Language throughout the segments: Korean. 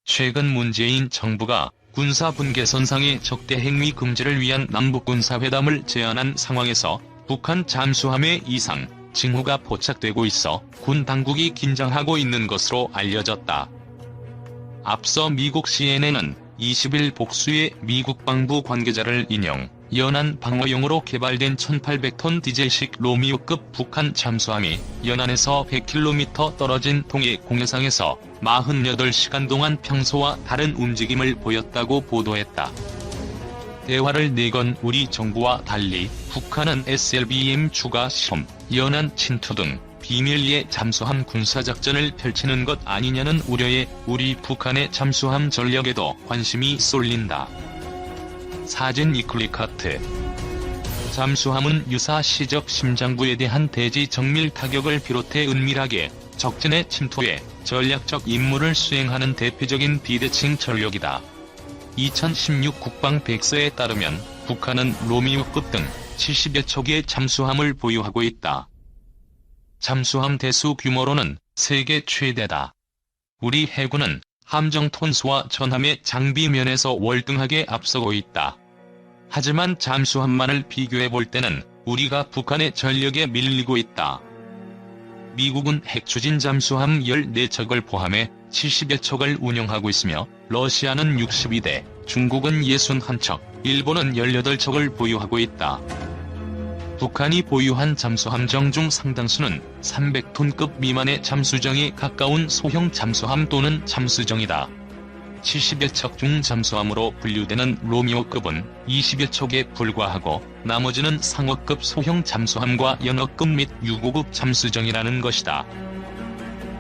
최근 문재인 정부가 군사분계선상의 적대 행위 금지를 위한 남북군사회담을 제안한 상황에서 북한 잠수함의 이상, 징후가 포착되고 있어 군 당국이 긴장하고 있는 것으로 알려졌다. 앞서 미국 CNN은 20일 복수의 미국 방부 관계자를 인용, 연안 방어용으로 개발된 1800톤 디젤식 로미오급 북한 잠수함이 연안에서 100km 떨어진 통해 공해상에서 48시간 동안 평소와 다른 움직임을 보였다고 보도했다. 대화를 내건 우리 정부와 달리 북한은 SLBM 추가 시험, 연안 침투 등 비밀리에 잠수함 군사작전을 펼치는 것 아니냐는 우려에 우리 북한의 잠수함 전력에도 관심이 쏠린다. 사진 이클리카트. 잠수함은 유사 시적 심장부에 대한 대지 정밀 타격을 비롯해 은밀하게 적진의 침투에 전략적 임무를 수행하는 대표적인 비대칭 전력이다. 2016 국방백서에 따르면 북한은 로미오급 등 70여 척의 잠수함을 보유하고 있다. 잠수함 대수 규모로는 세계 최대다. 우리 해군은 함정 톤수와 전함의 장비 면에서 월등하게 앞서고 있다. 하지만 잠수함만을 비교해볼 때는 우리가 북한의 전력에 밀리고 있다. 미국은 핵추진 잠수함 14척을 포함해 70여 척을 운영하고 있으며 러시아는 62대, 중국은 61척, 일본은 18척을 보유하고 있다. 북한이 보유한 잠수함정 중 상당수는 300톤급 미만의 잠수정에 가까운 소형 잠수함 또는 잠수정이다. 70여 척 중 잠수함으로 분류되는 로미오급은 20여 척에 불과하고 나머지는 상어급 소형 잠수함과 연어급 및 유고급 잠수정이라는 것이다.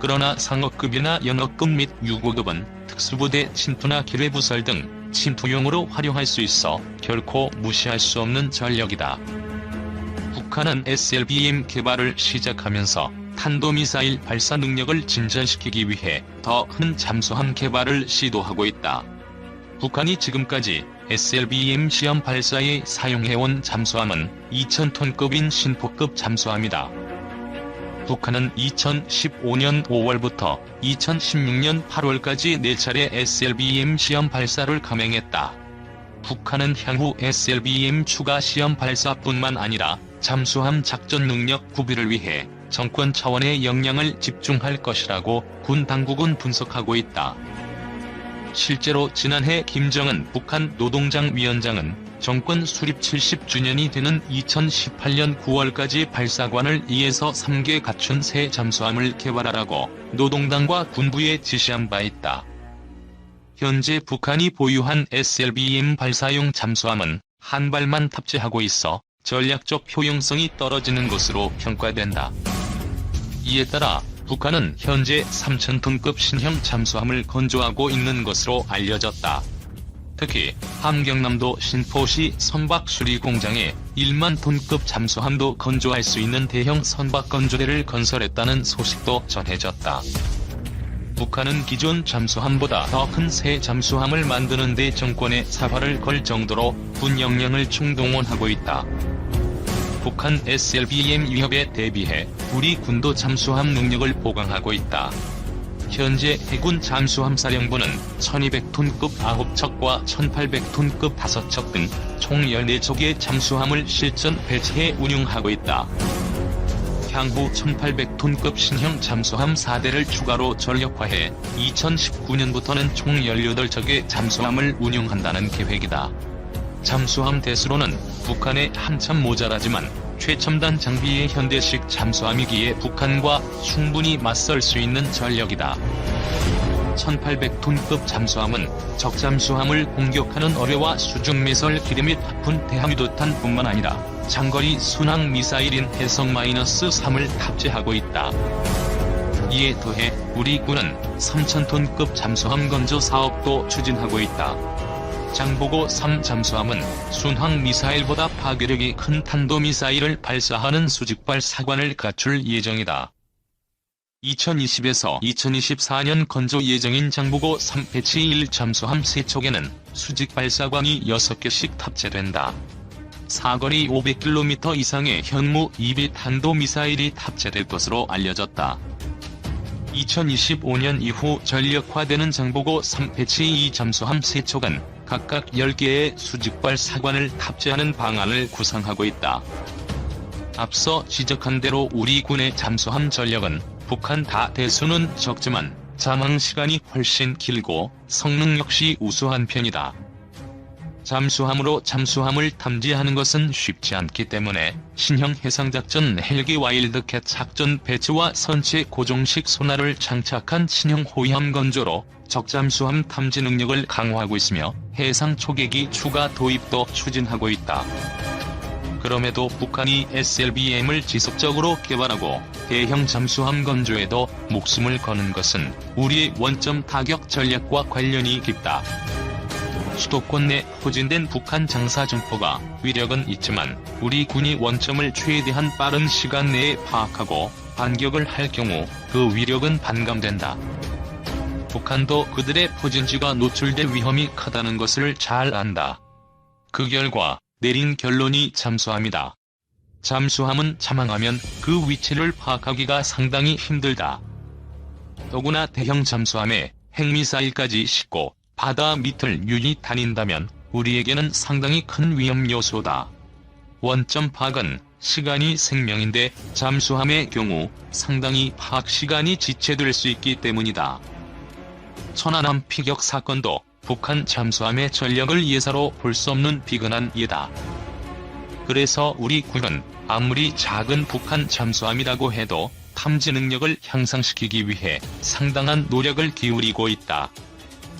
그러나 상어급이나 연어급 및 유고급은 특수부대 침투나 기뢰부설 등 침투용으로 활용할 수 있어 결코 무시할 수 없는 전력이다. 북한은 SLBM 개발을 시작하면서 탄도미사일 발사 능력을 진전시키기 위해 더 큰 잠수함 개발을 시도하고 있다. 북한이 지금까지 SLBM 시험 발사에 사용해온 잠수함은 2000톤급인 신포급 잠수함이다. 북한은 2015년 5월부터 2016년 8월까지 4차례 SLBM 시험 발사를 감행했다. 북한은 향후 SLBM 추가 시험 발사뿐만 아니라 잠수함 작전 능력 구비를 위해 정권 차원의 역량을 집중할 것이라고 군 당국은 분석하고 있다. 실제로 지난해 김정은 북한 노동당 위원장은 정권 수립 70주년이 되는 2018년 9월까지 발사관을 2에서 3개 갖춘 새 잠수함을 개발하라고 노동당과 군부에 지시한 바 있다. 현재 북한이 보유한 SLBM 발사용 잠수함은 한 발만 탑재하고 있어 전략적 효용성이 떨어지는 것으로 평가된다. 이에 따라 북한은 현재 3000톤급 신형 잠수함을 건조하고 있는 것으로 알려졌다. 특히 함경남도 신포시 선박 수리 공장에 1만 톤급 잠수함도 건조할 수 있는 대형 선박 건조대를 건설했다는 소식도 전해졌다. 북한은 기존 잠수함보다 더 큰 새 잠수함을 만드는 데 정권에 사활을 걸 정도로 군 역량을 총동원하고 있다. 북한 SLBM 위협에 대비해 우리 군도 잠수함 능력을 보강하고 있다. 현재 해군 잠수함 사령부는 1200톤급 9척과 1800톤급 5척 등 총 14척의 잠수함을 실전 배치해 운용하고 있다. 향후 1800톤급 신형 잠수함 4대를 추가로 전력화해 2019년부터는 총 18척의 잠수함을 운용한다는 계획이다. 잠수함 대수로는 북한에 한참 모자라지만 최첨단 장비의 현대식 잠수함이기에 북한과 충분히 맞설 수 있는 전력이다. 1800톤급 잠수함은 적잠수함을 공격하는 어뢰와 수중미사일 기뢰 및 하푼 대함유도탄뿐만 아니라 장거리 순항 미사일인 해성-3을 탑재하고 있다. 이에 더해 우리 군은 3000톤급 잠수함 건조 사업도 추진하고 있다. 장보고 3 잠수함은 순항 미사일보다 파괴력이 큰 탄도미사일을 발사하는 수직발 사관을 갖출 예정이다. 2020에서 2024년 건조 예정인 장보고 3 배치 1 잠수함 3척에는 수직 발사관이 6개씩 탑재된다. 사거리 500km 이상의 현무 2비 탄도미사일이 탑재될 것으로 알려졌다. 2025년 이후 전력화되는 장보고 3 배치 2 잠수함 3척은 각각 10개의 수직발 사관을 탑재하는 방안을 구상하고 있다. 앞서 지적한 대로 우리 군의 잠수함 전력은 북한 다 대수는 적지만 잠항 시간이 훨씬 길고 성능 역시 우수한 편이다. 잠수함으로 잠수함을 탐지하는 것은 쉽지 않기 때문에 신형 해상작전 헬기 와일드캣 작전 배치와 선체 고정식 소나를 장착한 신형 호위함 건조로 적잠수함 탐지 능력을 강화하고 있으며 해상 초계기 추가 도입도 추진하고 있다. 그럼에도 북한이 SLBM을 지속적으로 개발하고 대형 잠수함 건조에도 목숨을 거는 것은 우리의 원점 타격 전략과 관련이 깊다. 수도권 내 포진된 북한 장사정포가 위력은 있지만 우리 군이 원점을 최대한 빠른 시간 내에 파악하고 반격을 할 경우 그 위력은 반감된다. 북한도 그들의 포진지가 노출될 위험이 크다는 것을 잘 안다. 그 결과 내린 결론이 잠수함이다. 잠수함은 잠항하면 그 위치를 파악하기가 상당히 힘들다. 더구나 대형 잠수함에 핵미사일까지 싣고 바다 밑을 유리 다닌다면 우리에게는 상당히 큰 위험 요소다. 원점 파악은 시간이 생명인데 잠수함의 경우 상당히 파악 시간이 지체될 수 있기 때문이다. 천안함 피격 사건도 북한 잠수함의 전력을 예사로 볼 수 없는 비근한 예다. 그래서 우리 군은 아무리 작은 북한 잠수함이라고 해도 탐지 능력을 향상시키기 위해 상당한 노력을 기울이고 있다.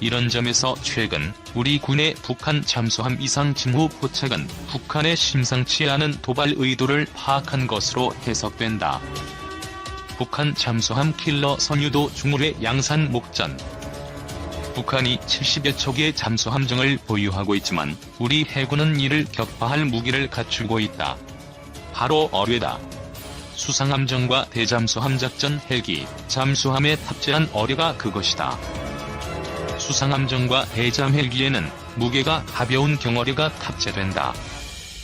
이런 점에서 최근 우리 군의 북한 잠수함 이상 징후 포착은 북한의 심상치 않은 도발 의도를 파악한 것으로 해석된다. 북한 잠수함 킬러 선유도 중후해 양산 목전. 북한이 70여 척의 잠수함정을 보유하고 있지만 우리 해군은 이를 격파할 무기를 갖추고 있다. 바로 어뢰다. 수상함정과 대잠수함 작전 헬기, 잠수함에 탑재한 어뢰가 그것이다. 수상함정과 대잠 헬기에는 무게가 가벼운 경어뢰가 탑재된다.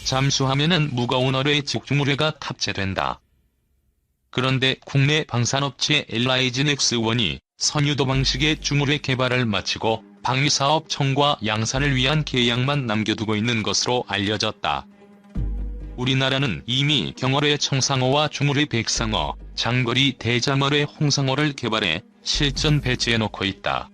잠수함에는 무거운 어뢰 즉 중어뢰가 탑재된다. 그런데 국내 방산업체 LIGNX1이 선유도 방식의 중어뢰 개발을 마치고 방위사업청과 양산을 위한 계약만 남겨두고 있는 것으로 알려졌다. 우리나라는 이미 경어뢰 청상어와 중어뢰 백상어, 장거리 대잠어뢰 홍상어를 개발해 실전 배치해놓고 있다.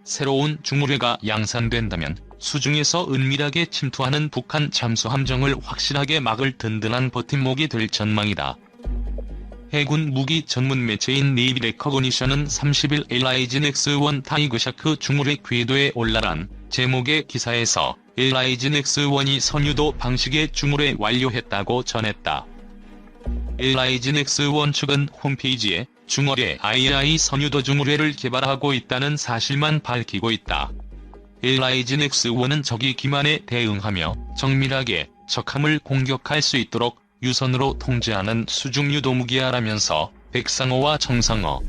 새로운 중어뢰가 양산된다면 수중에서 은밀하게 침투하는 북한 잠수함정을 확실하게 막을 든든한 버팀목이 될 전망이다. 해군 무기 전문 매체인 네이비 레커거니션은 30일 LIGNX1 타이거샤크 중어뢰 궤도에 올라란 제목의 기사에서 LIGNX1이 선유도 방식의 중어뢰 완료했다고 전했다. LIGNX1 측은 홈페이지에 중어뢰 II 선유도 중어뢰를 개발하고 있다는 사실만 밝히고 있다. LIGNX1은 적이 기만에 대응하며 정밀하게 적함을 공격할 수 있도록 유선으로 통제하는 수중유도 무기야라면서 백상어와 청상어,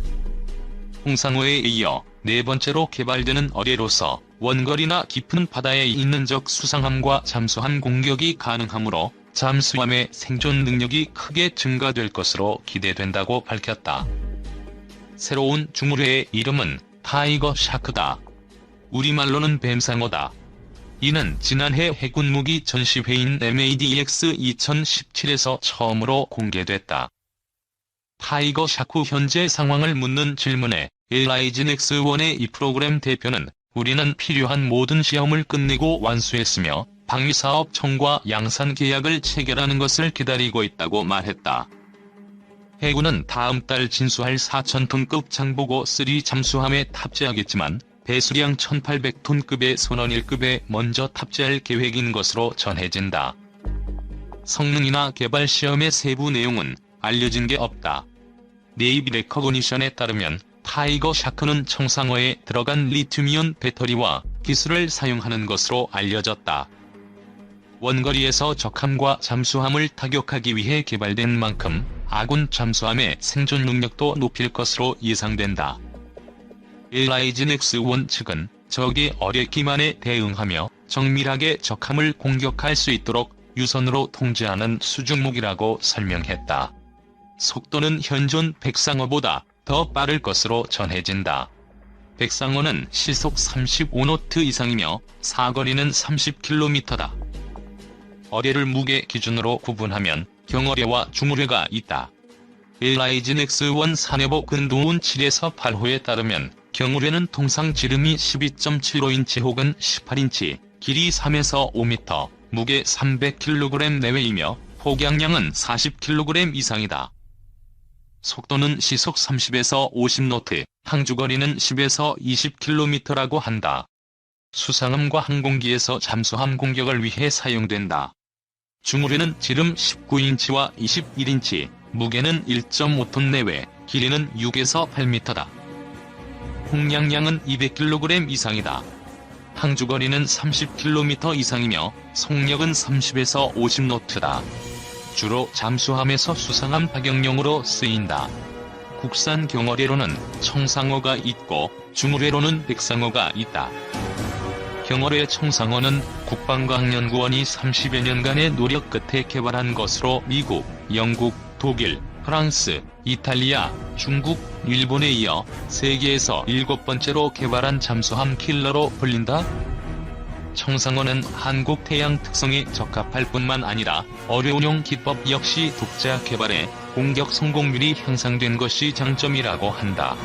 홍상어에 이어 네 번째로 개발되는 어뢰로서 원거리나 깊은 바다에 있는 적 수상함과 잠수함 공격이 가능하므로 잠수함의 생존 능력이 크게 증가될 것으로 기대된다고 밝혔다. 새로운 중어뢰의 이름은 타이거 샤크다. 우리말로는 뱀상어다. 이는 지난해 해군무기 전시회인 MADX 2017에서 처음으로 공개됐다. 타이거 샤크 현재 상황을 묻는 질문에 LIGNX1의 이 프로그램 대표는 우리는 필요한 모든 시험을 끝내고 완수했으며 방위사업청과 양산 계약을 체결하는 것을 기다리고 있다고 말했다. 해군은 다음 달 진수할 4,000톤급 장보고 3 잠수함에 탑재하겠지만 배수량 1,800톤급의 선원 1급에 먼저 탑재할 계획인 것으로 전해진다. 성능이나 개발 시험의 세부 내용은 알려진 게 없다. 네이비 레커거니션에 따르면 타이거 샤크는 청상어에 들어간 리튬이온 배터리와 기술을 사용하는 것으로 알려졌다. 원거리에서 적함과 잠수함을 타격하기 위해 개발된 만큼 아군 잠수함의 생존 능력도 높일 것으로 예상된다. LIGNX1 측은 적의 어뢰 기만에 대응하며 정밀하게 적함을 공격할 수 있도록 유선으로 통제하는 수중무기라고 설명했다. 속도는 현존 백상어보다 더 빠를 것으로 전해진다. 백상어는 시속 35노트 이상이며 사거리는 30km다. 어뢰를 무게 기준으로 구분하면 경어뢰와 중어뢰가 있다. LIG 넥스1 사내보 근도운 7에서 8호에 따르면 경어뢰는 통상 지름이 12.75인치 혹은 18인치, 길이 3에서 5m, 무게 300kg 내외이며 폭약량은 40kg 이상이다. 속도는 시속 30에서 50노트, 항주거리는 10에서 20km라고 한다. 수상함과 항공기에서 잠수함 공격을 위해 사용된다. 중어뢰는 지름 19인치와 21인치, 무게는 1.5톤 내외, 길이는 6에서 8m다. 폭약량은 200kg 이상이다. 항주거리는 30km 이상이며 속력은 30에서 50노트다. 주로 잠수함에서 수상함 파격용으로 쓰인다. 국산 경어뢰로는 청상어가 있고 중어뢰로는 백상어가 있다. 경어뢰 청상어는 국방과학연구원이 30여 년간의 노력 끝에 개발한 것으로 미국, 영국, 독일, 프랑스, 이탈리아, 중국, 일본에 이어 세계에서 7번째로 개발한 잠수함 킬러로 불린다. 청상어는 한국 태양 특성에 적합할 뿐만 아니라 어뢰 운용 기법 역시 독자 개발해 공격 성공률이 향상된 것이 장점이라고 한다.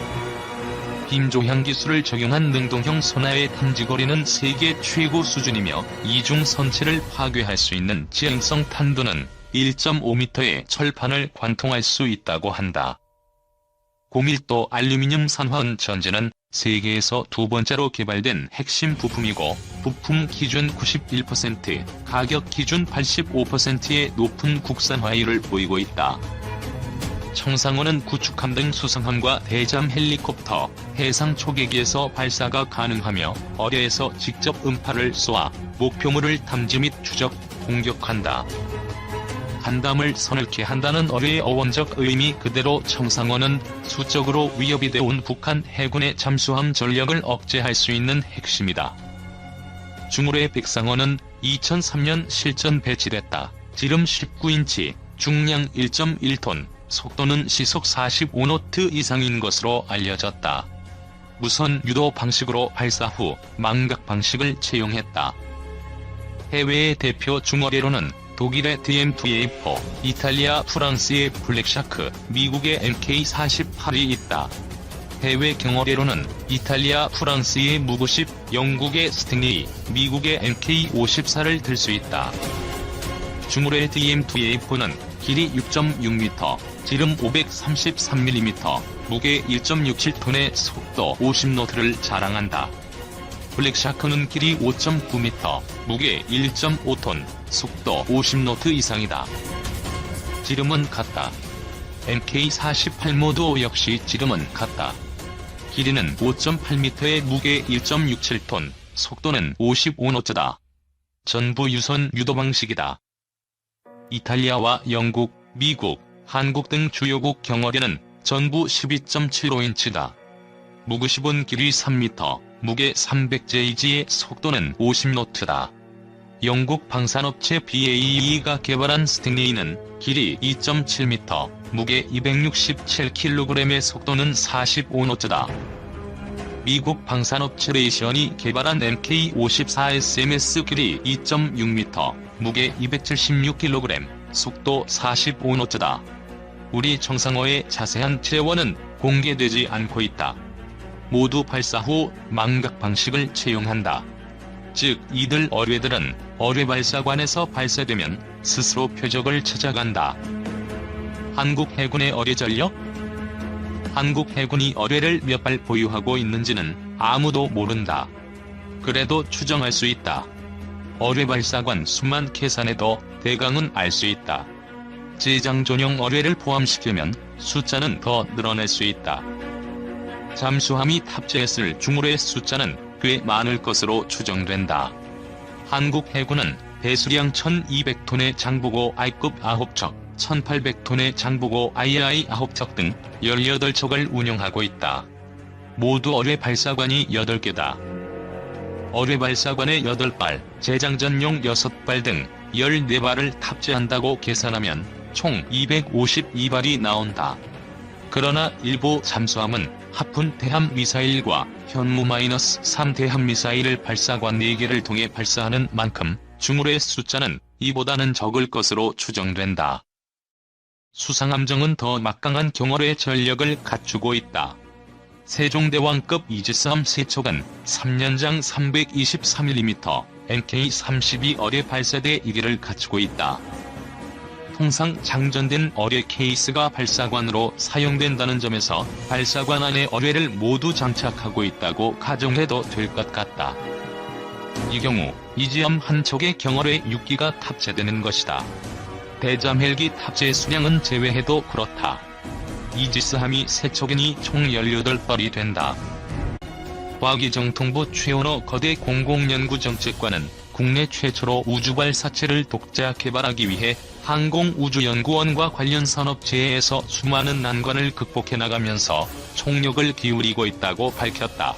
빔조향 기술을 적용한 능동형 소나의 탐지거리는 세계 최고 수준이며 이중 선체를 파괴할 수 있는 지행성 탄두는 1.5m의 철판을 관통할 수 있다고 한다. 고밀도 알루미늄 산화은 전지는 세계에서 두 번째로 개발된 핵심 부품이고 부품 기준 91%, 가격 기준 85%의 높은 국산화율을 보이고 있다. 청상어는 구축함 등 수상함과 대잠 헬리콥터, 해상 초계기에서 발사가 가능하며 어뢰에서 직접 음파를 쏘아 목표물을 탐지 및 추적, 공격한다. 간담을 서늘케 한다는 어뢰의 어원적 의미 그대로 청상어는 수적으로 위협이 되어온 북한 해군의 잠수함 전력을 억제할 수 있는 핵심이다. 중어뢰 백상어는 2003년 실전 배치됐다. 지름 19인치, 중량 1.1톤, 속도는 시속 45노트 이상인 것으로 알려졌다. 무선 유도 방식으로 발사 후 망각 방식을 채용했다. 해외의 대표 중어뢰로는 독일의 DM2A4, 이탈리아 프랑스의 블랙샤크, 미국의 MK48이 있다. 해외 경어뢰로는 이탈리아 프랑스의 무구십, 영국의 스팅리, 미국의 MK54를 들 수 있다. 중어뢰 DM2A4는 길이 6.6m, 지름 533mm, 무게 1.67톤의 속도 50노트를 자랑한다. 블랙샤크는 길이 5.9m, 무게 1.5톤, 속도 50노트 이상이다. 지름은 같다. MK48모도 역시 지름은 같다. 길이는 5.8m에 무게 1.67톤, 속도는 55노트다. 전부 유선 유도 방식이다. 이탈리아와 영국, 미국, 한국 등 주요국 경어뢰는 전부 12.75인치다. 무구십은 길이 3m, 무게 300제이지의 속도는 50노트다. 영국 방산업체 BAE가 개발한 스팅레이는 길이 2.7m, 무게 267kg의 속도는 45노트다. 미국 방산업체 레이션이 개발한 MK54SMS 길이 2.6m, 무게 276kg, 속도 45노트다. 우리 청상어의 자세한 재원은 공개되지 않고 있다. 모두 발사 후 망각 방식을 채용한다. 즉 이들 어뢰들은 어뢰 발사관에서 발사되면 스스로 표적을 찾아간다. 한국 해군의 어뢰 전력? 한국 해군이 어뢰를 몇 발 보유하고 있는지는 아무도 모른다. 그래도 추정할 수 있다. 어뢰 발사관 수만 계산해도 대강은 알 수 있다. 제장 전용 어뢰를 포함시키면 숫자는 더 늘어날 수 있다. 잠수함이 탑재했을 중어뢰 숫자는 꽤 많을 것으로 추정된다. 한국 해군은 배수량 1200톤의 장보고 I급 9척, 1800톤의 장보고 II 9척 등 18척을 운영하고 있다. 모두 어뢰 발사관이 8개다. 어뢰 발사관에 8발, 제장 전용 6발 등 14발을 탑재한다고 계산하면 총 252발이 나온다. 그러나 일부 잠수함은 하푼 대함 미사일과 현무-3 대함 미사일을 발사관 4개를 통해 발사하는 만큼 중울의 숫자는 이보다는 적을 것으로 추정된다. 수상함정은 더 막강한 경어의 전력을 갖추고 있다. 세종대왕급 이지스함 세척은 3년장 323mm NK-32 어뢰 발사대 1기를 갖추고 있다. 통상 장전된 어뢰 케이스가 발사관으로 사용된다는 점에서 발사관 안에 어뢰를 모두 장착하고 있다고 가정해도 될 것 같다. 이 경우 이지함 한 척에 경어뢰 6기가 탑재되는 것이다. 대잠 헬기 탑재 수량은 제외해도 그렇다. 이지스함이 3척이니 총 18발이 된다. 과기정통부 최원호 거대 공공연구정책관은 국내 최초로 우주발사체를 독자 개발하기 위해 항공우주연구원과 관련 산업체에서 수많은 난관을 극복해 나가면서 총력을 기울이고 있다고 밝혔다.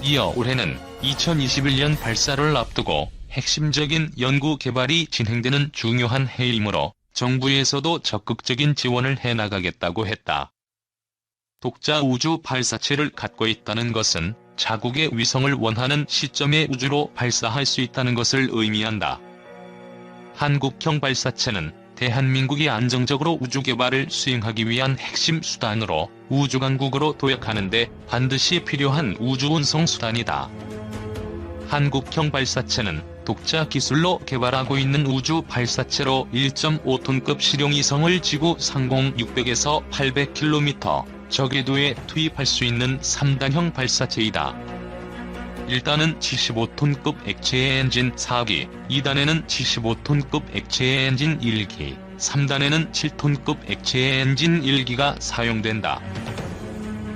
이어 올해는 2021년 발사를 앞두고 핵심적인 연구 개발이 진행되는 중요한 해이므로 정부에서도 적극적인 지원을 해나가겠다고 했다. 독자 우주 발사체를 갖고 있다는 것은 자국의 위성을 원하는 시점에 우주로 발사할 수 있다는 것을 의미한다. 한국형 발사체는 대한민국이 안정적으로 우주 개발을 수행하기 위한 핵심 수단으로 우주강국으로 도약하는 데 반드시 필요한 우주 운송 수단이다. 한국형 발사체는 독자 기술로 개발하고 있는 우주 발사체로 1.5톤급 실용위성을 지구 상공 600에서 800km 저궤도에 투입할 수 있는 3단형 발사체이다. 1단은 75톤급 액체 엔진 4기, 2단에는 75톤급 액체 엔진 1기, 3단에는 7톤급 액체 엔진 1기가 사용된다.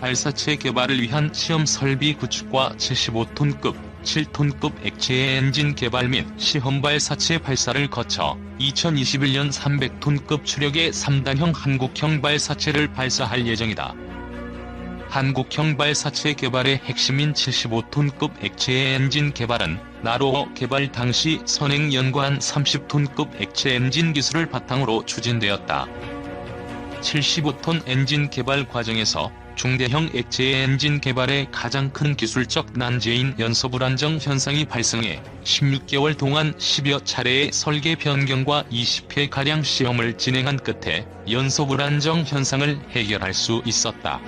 발사체 개발을 위한 시험 설비 구축과 75톤급, 7톤급 액체 엔진 개발 및 시험 발사체 발사를 거쳐 2021년 300톤급 추력의 3단형 한국형 발사체를 발사할 예정이다. 한국형 발사체 개발의 핵심인 75톤급 액체 엔진 개발은 나로호 개발 당시 선행 연구한 30톤급 액체 엔진 기술을 바탕으로 추진되었다. 75톤 엔진 개발 과정에서 중대형 액체 엔진 개발에 가장 큰 기술적 난제인 연소 불안정 현상이 발생해 16개월 동안 10여 차례의 설계 변경과 20회가량 시험을 진행한 끝에 연소 불안정 현상을 해결할 수 있었다.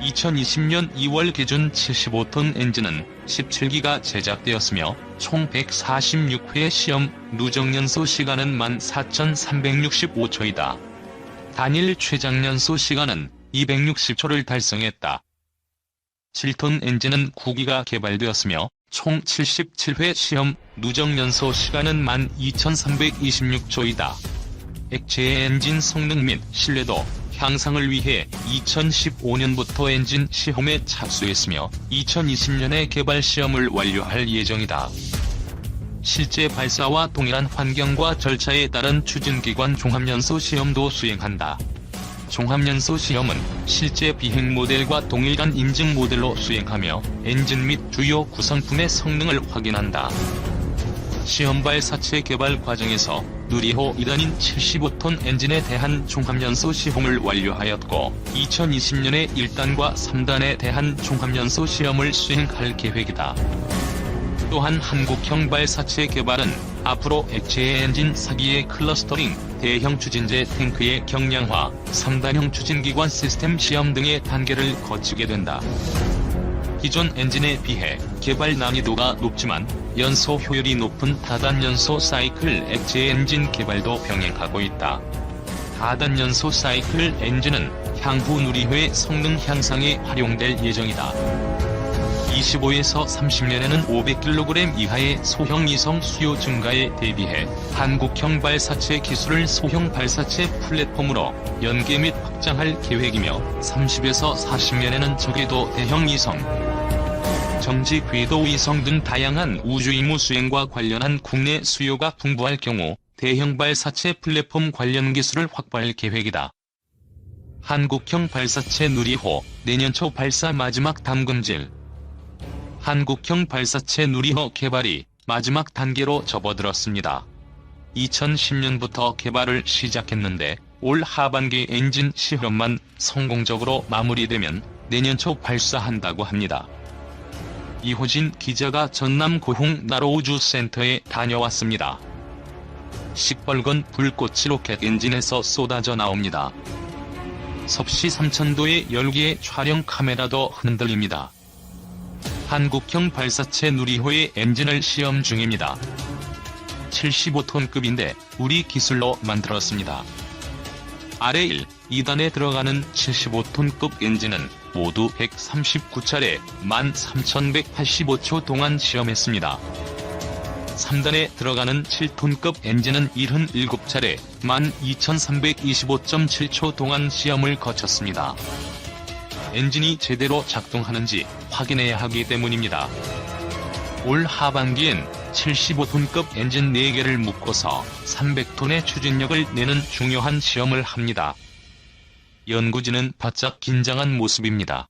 2020년 2월 기준 75톤 엔진은 17기가 제작되었으며 총 146회 시험 누적 연소 시간은 14,365초이다. 단일 최장 연소 시간은 260초를 달성했다. 7톤 엔진은 9기가 개발되었으며 총 77회 시험 누적 연소 시간은 12,326초이다. 액체 엔진 성능 및 신뢰도 향상을 위해 2015년부터 엔진 시험에 착수했으며 2020년에 개발 시험을 완료할 예정이다. 실제 발사와 동일한 환경과 절차에 따른 추진기관 종합연소 시험도 수행한다. 종합연소 시험은 실제 비행 모델과 동일한 인증 모델로 수행하며 엔진 및 주요 구성품의 성능을 확인한다. 시험 발사체 개발 과정에서 누리호 2단인 75톤 엔진에 대한 종합연소 시험을 완료하였고 2020년에 1단과 3단에 대한 종합연소 시험을 수행할 계획이다. 또한 한국형 발사체 개발은 앞으로 액체 엔진 4기의 클러스터링, 대형 추진제 탱크의 경량화, 3단형 추진기관 시스템 시험 등의 단계를 거치게 된다. 기존 엔진에 비해 개발 난이도가 높지만 연소 효율이 높은 다단연소 사이클 액체 엔진 개발도 병행하고 있다. 다단연소 사이클 엔진은 향후 누리호의 성능 향상에 활용될 예정이다. 25에서 30년에는 500kg 이하의 소형 위성 수요 증가에 대비해 한국형 발사체 기술을 소형 발사체 플랫폼으로 연계 및 확장할 계획이며 30에서 40년에는 저궤도 대형 위성, 정지 궤도 위성 등 다양한 우주 임무 수행과 관련한 국내 수요가 풍부할 경우 대형 발사체 플랫폼 관련 기술을 확보할 계획이다. 한국형 발사체 누리호 내년 초 발사 마지막 담금질. 한국형 발사체 누리호 개발이 마지막 단계로 접어들었습니다. 2010년부터 개발을 시작했는데 올 하반기 엔진 시험만 성공적으로 마무리되면 내년 초 발사한다고 합니다. 이호진 기자가 전남 고흥 나로우주센터에 다녀왔습니다. 시뻘건 불꽃이 로켓 엔진에서 쏟아져 나옵니다. 섭씨 3000도의 열기에 촬영 카메라도 흔들립니다. 한국형 발사체 누리호의 엔진을 시험 중입니다. 75톤급인데 우리 기술로 만들었습니다. 아래 1, 2단에 들어가는 75톤급 엔진은 모두 139차례 13,185초 동안 시험했습니다. 3단에 들어가는 7톤급 엔진은 77차례 12,325.7초 동안 시험을 거쳤습니다. 엔진이 제대로 작동하는지 확인해야 하기 때문입니다. 올 하반기엔 75톤급 엔진 4개를 묶어서 300톤의 추진력을 내는 중요한 시험을 합니다. 연구진은 바짝 긴장한 모습입니다.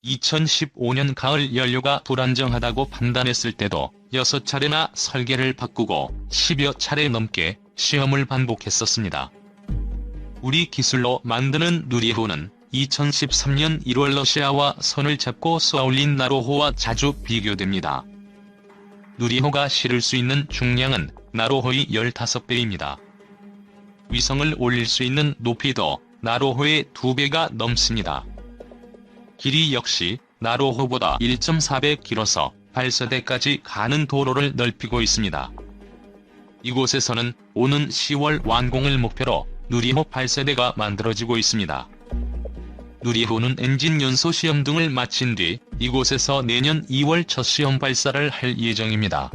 2015년 가을 연료가 불안정하다고 판단했을 때도 6차례나 설계를 바꾸고 10여 차례 넘게 시험을 반복했었습니다. 우리 기술로 만드는 누리호는 2013년 1월 러시아와 선을 잡고 쏘아올린 나로호와 자주 비교됩니다. 누리호가 실을 수 있는 중량은 나로호의 15배입니다. 위성을 올릴 수 있는 높이도 나로호의 2배가 넘습니다. 길이 역시 나로호보다 1.4배 길어서 발사대까지 가는 도로를 넓히고 있습니다. 이곳에서는 오는 10월 완공을 목표로 누리호 발사대가 만들어지고 있습니다. 누리호는 엔진 연소 시험 등을 마친 뒤 이곳에서 내년 2월 첫 시험 발사를 할 예정입니다.